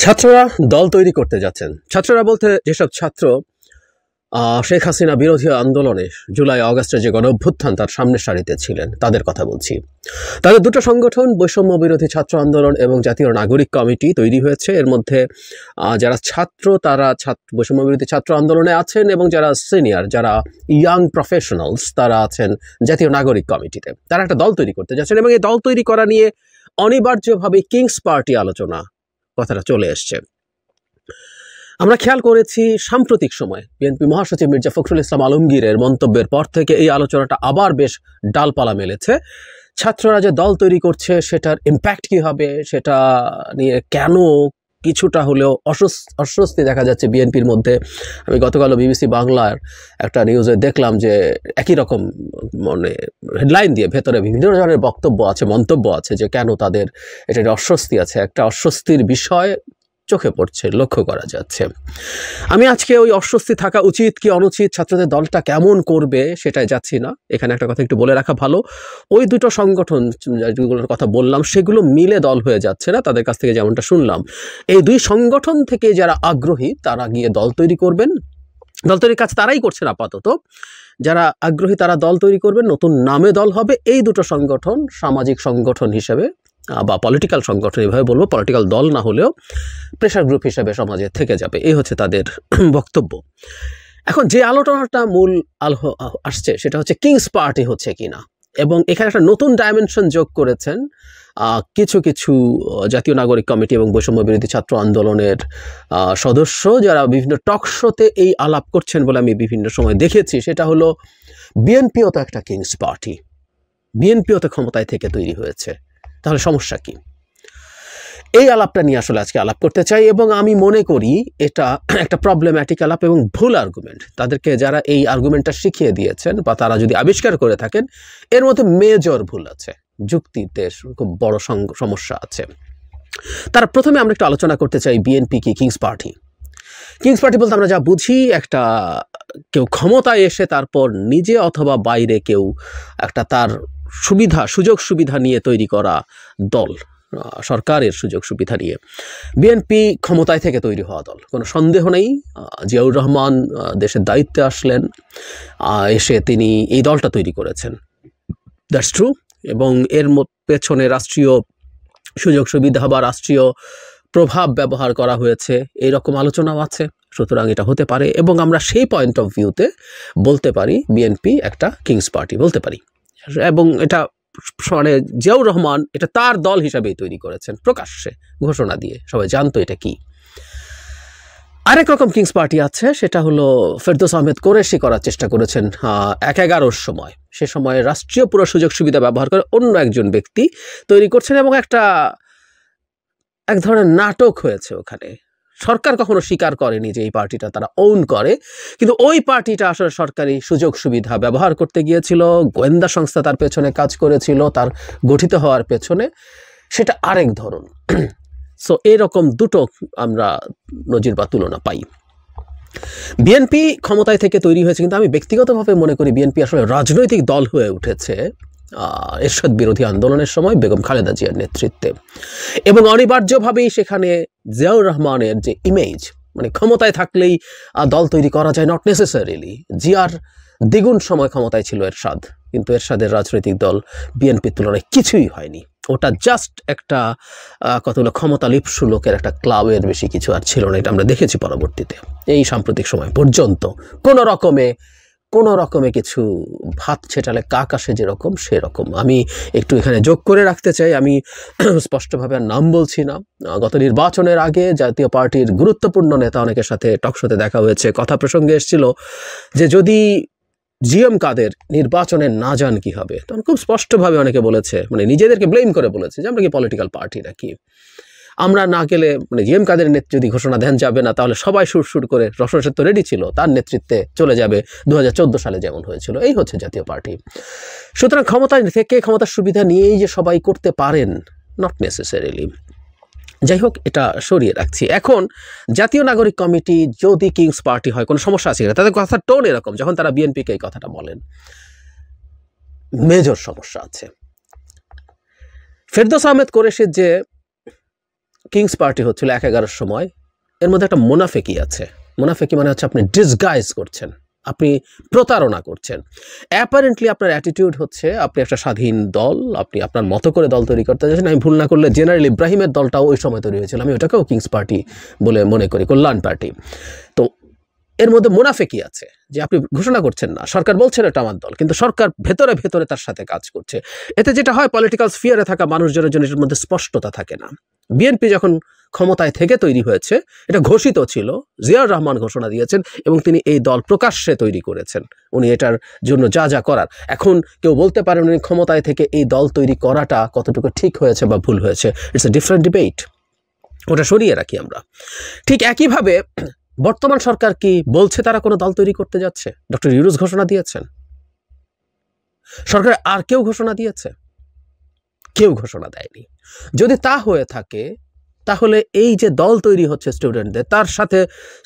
ছাত্ররা দল তৈরি করতে যাচ্ছেন। ছাত্ররা বলতে যেসব ছাত্র শেখ হাসিনা বিরোধী আন্দোলনে জুলাই আগস্টে যে গণঅভ্যুত্থান তার সামনের সারিতে ছিলেন তাদের কথা বলছি। তাদের দুটো সংগঠন বৈষম্য বিরোধী ছাত্র আন্দোলন এবং জাতীয় নাগরিক কমিটি তৈরি হয়েছে। এর মধ্যে যারা ছাত্র তারা বৈষম্য বিরোধী ছাত্র আন্দোলনে আছেন এবং যারা সিনিয়র যারা ইয়াং প্রফেশনালস তারা আছেন জাতীয় নাগরিক কমিটিতে। তারা একটা দল তৈরি করতে যাচ্ছেন এবং এই দল তৈরি করা নিয়ে অনিবার্যভাবে কিংস পার্টি আলোচনা কথাটা চলে এসছে। আমরা খেয়াল করেছি সাম্প্রতিক সময় বিএনপি মহাসচিব মির্জা ফখরুল ইসলাম আলমগীরের মন্তব্যের পর থেকে এই আলোচনাটা আবার বেশ ডালপালা মেলেছে। ছাত্ররা যে দল তৈরি করছে সেটার ইম্প্যাক্ট কী হবে সেটা নিয়ে কেন কিছুটা হলেও অস্বস্তি দেখা যাচ্ছে বিএনপির মধ্যে। আমি গতকাল বিবিসি বাংলার একটা নিউজে দেখলাম যে একই রকম মানে হেডলাইন দিয়ে ভেতরে বিভিন্ন ধরনের বক্তব্য আছে, মন্তব্য আছে যে কেন তাদের এটা অস্বস্তি আছে। একটা অস্বস্তির বিষয় চোখে পড়ছে, লক্ষ্য করা যাচ্ছে। আমি আজকে ওই অস্বস্তি থাকা উচিত কি অনুচিত, ছাত্রদের দলটা কেমন করবে সেটাই যাচ্ছি না। এখানে একটা কথা একটু বলে রাখা ভালো, ওই দুটো সংগঠন যেগুলোর কথা বললাম সেগুলো মিলে দল হয়ে যাচ্ছে না। তাদের কাছ থেকে যেমনটা শুনলাম, এই দুই সংগঠন থেকে যারা আগ্রহী তারা গিয়ে দল তৈরি করবেন। দল তৈরির কাজ তারাই করছেন আপাতত। যারা আগ্রহী তারা দল তৈরি করবেন, নতুন নামে দল হবে। এই দুটো সংগঠন সামাজিক সংগঠন হিসেবে বা পলিটিক্যাল সংগঠন, এভাবে বলবো, পলিটিক্যাল দল না হলেও প্রেশার গ্রুপ হিসেবে সমাজে থেকে যাবে। এই হচ্ছে তাদের বক্তব্য। এখন যে আলোচনাটা মূল আলো আসছে সেটা হচ্ছে কিংস পার্টি হচ্ছে কিনা, এবং এখানে একটা নতুন ডাইমেনশন যোগ করেছেন কিছু কিছু জাতীয় নাগরিক কমিটি এবং বৈষম্য বিরোধী ছাত্র আন্দোলনের সদস্য যারা বিভিন্ন টক শোতে এই আলাপ করছেন বলে আমি বিভিন্ন সময় দেখেছি। সেটা হলো বিএনপিও তো একটা কিংস পার্টি, বিএনপিও তো ক্ষমতায় থেকে তৈরি হয়েছে, তাহলে সমস্যা কি? এই আলাপটা নিয়ে আসলে আজকে আলাপ করতে চাই এবং আমি মনে করি এটা একটা প্রবলেম্যাটিক আলাপ এবং ভুল আর্গুমেন্ট। তাদেরকে যারা এই আর্গুমেন্টটা শিখিয়ে দিয়েছেন বা তারা যদি আবিষ্কার করে থাকেন এর মধ্যে মেজর ভুল আছে, যুক্তিতে খুব বড় সমস্যা আছে। তারা প্রথমে আমরা একটু আলোচনা করতে চাই বিএনপি কি কিংস পার্টি। কিংস পার্টি বলতে আমরা যা বুঝি একটা কেউ ক্ষমতায় এসে তারপর নিজে অথবা বাইরে কেউ একটা তার সুযোগ সুবিধা নিয়ে তৈরি করা দল, সরকারের সুযোগ সুবিধা নিয়ে। বিএনপি ক্ষমতায় থেকে তৈরি হওয়া দল, কোনো সন্দেহ নেই। জিয়াউর রহমান দেশের দায়িত্বে আসলেন, এসে তিনি এই দলটা তৈরি করেছেন, দ্যাটস ট্রু। এবং এর পেছনে রাষ্ট্রীয় সুযোগ সুবিধা বা রাষ্ট্রীয় প্রভাব ব্যবহার করা হয়েছে এইরকম আলোচনাও আছে। সুতরাং এটা হতে পারে এবং আমরা সেই পয়েন্ট অফ ভিউতে বলতে পারি বিএনপি একটা কিংস পার্টি বলতে পারি। এবং এটা মানে জিয়াউর রহমান এটা তার দল হিসাবেই তৈরি করেছেন প্রকাশ্যে ঘোষণা দিয়ে, সবাই জানতো এটা কি। আরেক রকম কিংস পার্টি আছে, সেটা হলো ফেরদৌস আহমেদ কোরেশি করার চেষ্টা করেছেন ১/১১ সময়। সে সময় রাষ্ট্রীয় পুরো সুযোগ সুবিধা ব্যবহার করে অন্য একজন ব্যক্তি তৈরি করছেন এবং এক ধরনের নাটক হয়েছে ওখানে। সরকার কখনো স্বীকার করেনি যে এই পার্টিটা তারা ওন করে, কিন্তু ওই পার্টিটা আসলে সরকারি সুযোগ সুবিধা ব্যবহার করতে গিয়েছিল, গোয়েন্দা সংস্থা তার পেছনে কাজ করেছিল তার গঠিত হওয়ার পেছনে, সেটা আরেক ধরন। সো এরকম দুটো আমরা নজির বা তুলনা পাই। বিএনপি ক্ষমতায় থেকে তৈরি হয়েছে, কিন্তু আমি ব্যক্তিগতভাবে মনে করি বিএনপি আসলে রাজনৈতিক দল হয়ে উঠেছে এরশাদ বিরোধী আন্দোলনের সময় বেগম খালেদা জিয়ার নেতৃত্বে, এবং অনিবার্যভাবেই সেখানে জিয়াউর রহমানের যে ইমেজ, মানে ক্ষমতায় থাকলেই দল তৈরি করা যায়, নট নেসেসারিলি। জিয়ার দ্বিগুণ সময় ক্ষমতায় ছিল এরশাদ, কিন্তু এরশাদের রাজনৈতিক দল বিএনপির তুলনায় কিছুই হয়নি। ওটা জাস্ট একটা কতগুলো ক্ষমতা লিপ্সু লোকের একটা ক্লাবের বেশি কিছু আর ছিল না। এটা আমরা দেখেছি পরবর্তীতে, এই সাম্প্রতিক সময় পর্যন্ত কোনো রকমে কিছু ভাত ছেটালে কাক আসে যেরকম সেরকম। আমি একটু এখানে যোগ করে রাখতে চাই, আমি স্পষ্টভাবে আর নাম বলছি না। গত নির্বাচনের আগে জাতীয় পার্টির গুরুত্বপূর্ণ নেতা অনেকের সাথে টকশোতে দেখা হয়েছে, কথা প্রসঙ্গে এসেছিল যে যদি জিএম কাদের নির্বাচনে না যান কি হবে, তখন খুব স্পষ্টভাবে অনেকে বলেছে, মানে নিজেদেরকে ব্লেম করে বলেছে যে আমরা কি পলিটিক্যাল পার্টি নাকি, আমরা না গেলে মানে জিএম কাদের যদি ঘোষণা দেন যাবে না তাহলে সবাই সুর করে, রসন সেন তো রেডি ছিল, তার নেতৃত্বে চলে যাবে 2014 সালে যেমন হয়েছিল। এই হচ্ছে জাতীয় পার্টি। সুতরাং ক্ষমতায় থেকে ক্ষমতার সুবিধা নিয়েই যে সবাই করতে পারেন, নট নেসেসারিলি। যাই হোক, এটা সরিয়ে রাখছি। এখন জাতীয় নাগরিক কমিটি যদি কিংস পার্টি হয় কোনো সমস্যা আছে কিনা, তাদের কথার টোন এরকম যখন তারা বিএনপিকে এই কথাটা বলেন, মেজর সমস্যা আছে। ফেরদৌস আহমেদ কোরেশির যে কিংস পার্টি হচ্ছিল ১-১১ সময়, এর মধ্যে একটা মুনাফেকি আছে। মুনাফেকি মানে হচ্ছে আপনি ডিসগাইজ করছেন, আপনি প্রতারণা করছেন। অ্যাপারেন্টলি আপনার অ্যাটিটিউড হচ্ছে আপনি একটা স্বাধীন দল, আপনি আপনার মতো করে দল তৈরি করতে যাচ্ছেন। আমি ভুল না করলে জেনারেল ইব্রাহিমের দলটাও ওই সময় তৈরি হয়েছিল, আমি ওটাকেও কিংস পার্টি বলে মনে করি, কল্যাণ পার্টি। তো এর মধ্যে মুনাফেকি আছে যে আপনি ঘোষণা করছেন না, সরকার বলছেন এটা আমার দল, কিন্তু সরকার ভেতরে ভেতরে তার সাথে কাজ করছে। এতে যেটা হয়, পলিটিক্যাল স্ফিয়ারে থাকা মানুষজনের জন্য এর মধ্যে স্পষ্টতা থাকে না। বিএনপি যখন ক্ষমতায় থেকে তৈরি হয়েছে, এটা ঘোষিত ছিল, জিয়াউর রহমান ঘোষণা দিয়েছেন এবং তিনি এই দল প্রকাশ্যে তৈরি করেছেন, উনি এটার জন্য যা যা করার। এখন কেউ বলতে পারেন উনি ক্ষমতায় থেকে এই দল তৈরি করাটা কতটুকু ঠিক হয়েছে বা ভুল হয়েছে, ইটস এ ডিফারেন্ট ডিবেট, ওটা সরিয়ে রাখি আমরা। ঠিক একইভাবে বর্তমান সরকার কি বলছে তারা কোনো দল তৈরি করতে যাচ্ছে? ডক্টর ইউনূস ঘোষণা দিয়েছেন, সরকার আর কেউ ঘোষণা দিয়েছে? কেউ ঘোষণা দেয়নি। যদি তা হয়ে থাকে তাহলে এই যে দল তৈরি হচ্ছে স্টুডেন্টদের, তার সাথে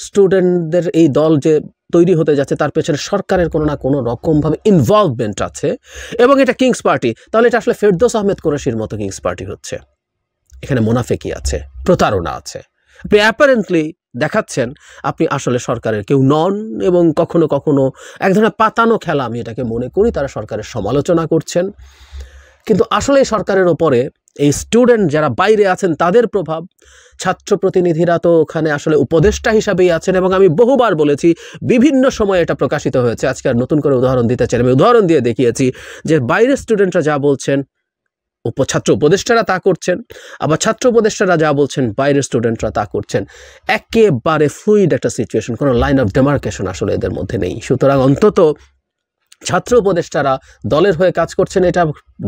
স্টুডেন্টদের এই দল যে তৈরি হতে যাচ্ছে তার পেছনে সরকারের কোনো না কোনো রকমভাবে ইনভলভমেন্ট আছে এবং এটা কিংস পার্টি, তাহলে এটা আসলে ফেরদৌস আহমেদ কুরেশির মতো কিংস পার্টি হচ্ছে। এখানে মুনাফেকি আছে, প্রতারণা আছে। আপনি অ্যাপারেন্টলি দেখাচ্ছেন আপনি আসলে সরকারের কেউ নন এবং কখনো কখনো এক ধরনের পাতানো খেলা আমি এটাকে মনে করি, তারা সরকারের সমালোচনা করছেন, কিন্তু আসলে সরকারের ওপরে এই স্টুডেন্ট যারা বাইরে আছেন তাদের প্রভাব, ছাত্র প্রতিনিধিরা তো ওখানে আসলে উপদেষ্টা হিসাবেই আছেন এবং আমি বহুবার বলেছি, বিভিন্ন সময় এটা প্রকাশিত হয়েছে। আজকে আর নতুন করে উদাহরণ দিতে চাই, আমি উদাহরণ দিয়ে দেখিয়েছি যে বাইরের স্টুডেন্টরা যা বলছেন ছাত্র উপদেষ্টারা তা করছেন, আবার ছাত্র উপদেষ্টারা যা বলছেন বাইরের স্টুডেন্টরা তা করছেন। একেবারে ফ্লুইড একটা সিচুয়েশন, কোনো লাইন অফ ডেমার্কেশন আসলে এদের মধ্যে নেই। সুতরাং অন্তত ছাত্র উপদেষ্টারা দলের হয়ে কাজ করছেন এটা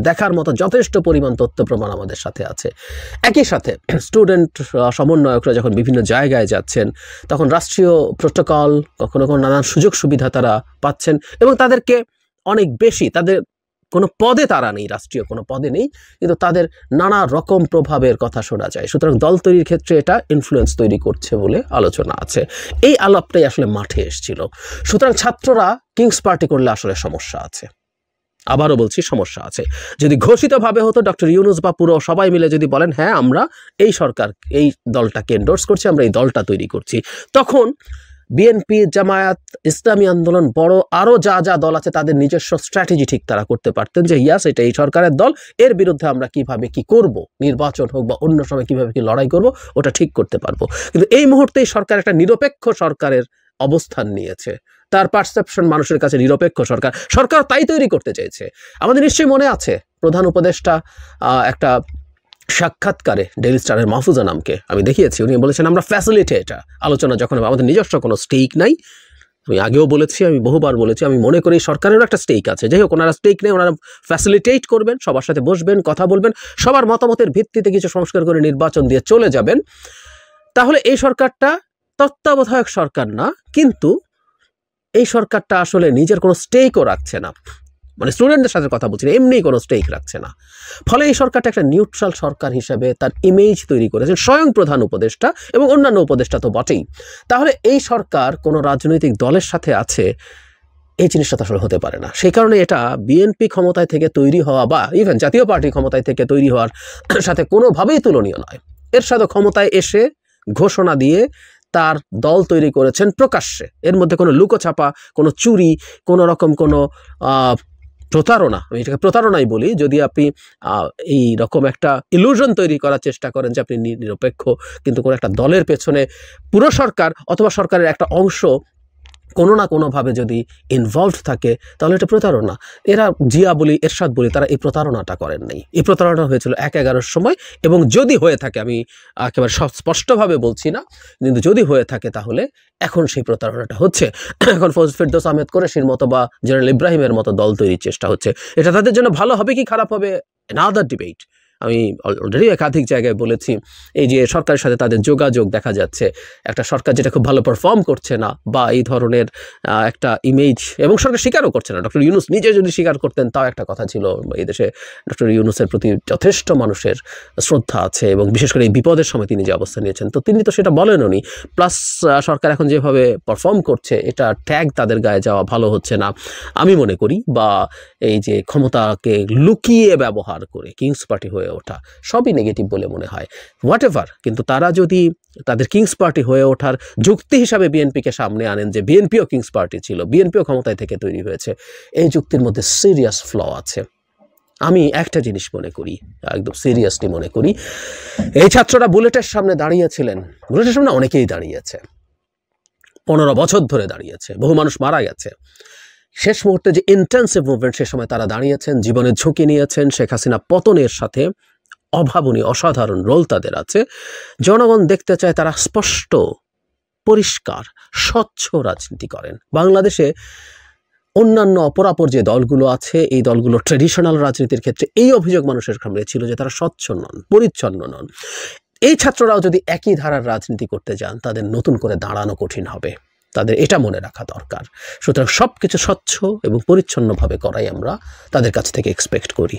দেখার মতো যথেষ্ট পরিমাণ তথ্য প্রমাণ আমাদের সাথে আছে। একই সাথে স্টুডেন্ট সমন্বয়করা যখন বিভিন্ন জায়গায় যাচ্ছেন তখন রাষ্ট্রীয় প্রোটোকল, কখনো কখনো নানান সুযোগ সুবিধা তারা পাচ্ছেন এবং তাদেরকে অনেক বেশি, তাদের কোনো পদে তারা নেই, রাষ্ট্রীয় কোনো পদে নেই, কিন্তু তাদের নানা রকম প্রভাবের কথা শোনা যায়। সুতরাং দল তৈরির ক্ষেত্রে এটা ইনফ্লুয়েন্স তৈরি করছে বলে আলোচনা আছে। এই আলাপটাই আসলে মাঠে এসেছিল। সুতরাং ছাত্ররা কিংস পার্টি করলে আসলে সমস্যা আছে, আবারও বলছি সমস্যা আছে। যদি ঘোষিতভাবে হতো, ডক্টর ইউনূস বা পুরো সবাই মিলে যদি বলেন হ্যাঁ আমরা এই সরকার এই দলটাকে এন্ডোর্স করছি, আমরা এই দলটা তৈরি করছি, তখন বিএনপি, জামায়াত, ইসলামী আন্দোলন, বড় আরও যা যা দল আছে তাদের নিজস্ব স্ট্র্যাটেজি ঠিক তারা করতে পারতেন যে ইয়াস এটা এই সরকারের দল, এর বিরুদ্ধে আমরা কিভাবে কি করব, নির্বাচন হোক বা অন্য সময় কিভাবে কি লড়াই করব ওটা ঠিক করতে পারবো। কিন্তু এই মুহূর্তেই সরকার একটা নিরপেক্ষ সরকারের অবস্থান নিয়েছে, তার পারসেপশন মানুষের কাছে নিরপেক্ষ সরকার, সরকার তাই তৈরি করতে চাইছে। আমাদের নিশ্চয়ই মনে আছে প্রধান উপদেষ্টা একটা সাক্ষাৎকারে ডেইলি স্টারের মাহফুজা নামকে আমি দেখিয়েছি, উনি বলেছেন আমরা ফ্যাসিলিটেটর। আলোচনা যখন আমাদের নিজস্ব কোনো স্টেক নাই, আমি আগেও বলেছি, আমি বহুবার বলেছি, আমি মনে করি সরকারেরও একটা স্টেক আছে। যাই হোক, ওনারা স্টেক নেই, ওনারা ফ্যাসিলিটেট করবেন, সবার সাথে বসবেন, কথা বলবেন, সবার মতামতের ভিত্তিতে কিছু সংস্কার করে নির্বাচন দিয়ে চলে যাবেন। তাহলে এই সরকারটা তত্ত্বাবধায়ক সরকার না, কিন্তু এই সরকারটা আসলে নিজের কোনো স্টেকও রাখছে না, মানে স্টুডেন্টদের সাথে কথা বলছি না, এমনি কোনো স্টেক রাখছে না। ফলে এই সরকারটা একটা নিউট্রাল সরকার হিসেবে তার ইমেজ তৈরি করেছেন স্বয়ং প্রধান উপদেষ্টা এবং অন্যান্য উপদেষ্টা তো বটেই। তাহলে এই সরকার কোনো রাজনৈতিক দলের সাথে আছে, এই জিনিসটা তো আসলে হতে পারে না। সেই কারণে এটা বিএনপি ক্ষমতায় থেকে তৈরি হওয়া বা ইভেন জাতীয় পার্টি ক্ষমতায় থেকে তৈরি হওয়ার সাথে কোনোভাবেই তুলনীয় নয়। এর সাথে ক্ষমতায় এসে ঘোষণা দিয়ে তার দল তৈরি করেছেন প্রকাশ্যে, এর মধ্যে কোনো লুকোছাপা, কোনো চুরি, কোনো রকম কোনো প্রতারণা, আমি এটাকে প্রতারণাই বলি, যদি আপনি এই রকম একটা ইলুশন তৈরি করার চেষ্টা করেন যে আপনি নিরপেক্ষ, কিন্তু কোনো একটা দলের পেছনে পুরো সরকার অথবা সরকারের একটা অংশ কোনো না কোনোভাবে যদি ইনভলভড থাকে তাহলে এটা প্রতারণা। এরা জিয়া বলি, এরশাদ বলি, তারা এই প্রতারণাটা করেন নাই। এই প্রতারণা হয়েছিল ১-১১ সময়, এবং যদি হয়ে থাকে, আমি একেবারে স্পষ্টভাবে বলছি না, কিন্তু যদি হয়ে থাকে তাহলে এখন সেই প্রতারণাটা হচ্ছে। এখন ফেরদৌস আহমেদ কুরেশির মতো বা জেনারেল ইব্রাহিমের মতো দল তৈরির চেষ্টা হচ্ছে। এটা তাদের জন্য ভালো হবে কি খারাপ হবে, অ্যানাদার ডিবেট। আমি অলরেডি একাধিক জায়গায় বলেছি, এই যে সরকারের সাথে তাদের যোগাযোগ দেখা যাচ্ছে, একটা সরকার যেটা খুব ভালো পারফর্ম করছে না বা এই ধরনের একটা ইমেজ, এবং সরকার স্বীকারও করছে না। ডক্টর ইউনূস নিজে যদি স্বীকার করতেন তাও একটা কথা ছিল, এই দেশে ডক্টর ইউনূসের প্রতি যথেষ্ট মানুষের শ্রদ্ধা আছে এবং বিশেষ করে এই বিপদের সময় তিনি যে অবস্থা নিয়েছেন, তো তিনি তো সেটা বলেননি। প্লাস সরকার এখন যেভাবে পারফর্ম করছে এটা ট্যাগ তাদের গায়ে যাওয়া ভালো হচ্ছে না আমি মনে করি, বা এই যে ক্ষমতাকে লুকিয়ে ব্যবহার করে কিংস পার্টি হয়ে ওঠা, সবই নেগেটিভ বলে মনে হয়, হোয়াট এভার। কিন্তু তারা যদি তাদের কিংস পার্টি হয়ে ওঠার যুক্তি হিসাবে বিএনপিকে সামনে আনেন যে বিএনপিও কিংস পার্টি ছিল, বিএনপিও ক্ষমতায় থেকে তৈরি হয়েছে, এই যুক্তির মধ্যে সিরিয়াস ফ্ল আছে। আমি একটা জিনিস মনে করি, একদম সিরিয়াসলি মনে করি, এই ছাত্ররা বুলেটের সামনে দাঁড়িয়েছিলেন, বুলেটের সামনে অনেকেই দাঁড়িয়েছে, 15 বছর ধরে দাঁড়িয়েছে, বহু মানুষ মারা গেছে। শেষ মুহূর্তে যে ইন্টেন্সিভ মুভমেন্ট, সে সময় তারা দাঁড়িয়েছেন, জীবনের ঝুঁকি নিয়েছেন। শেখ হাসিনা পতনের সাথে অভাবনীয় অসাধারণ রোল তাদের আছে। জনগণ দেখতে চায় তারা স্পষ্ট, পরিষ্কার, স্বচ্ছ রাজনীতি করেন। বাংলাদেশে অন্যান্য অপরাপর যে দলগুলো আছে, এই দলগুলো ট্র্যাডিশনাল রাজনীতির ক্ষেত্রে এই অভিযোগ মানুষের সামনে ছিল যে তারা স্বচ্ছ নন, পরিচ্ছন্ন নন। এই ছাত্ররাও যদি একই ধারার রাজনীতি করতে যান, তাদের নতুন করে দাঁড়ানো কঠিন হবে, তাদের এটা মনে রাখা দরকার। সুতরাং সব কিছু স্বচ্ছ এবং পরিচ্ছন্নভাবে করাই আমরা তাদের কাছ থেকে এক্সপেক্ট করি।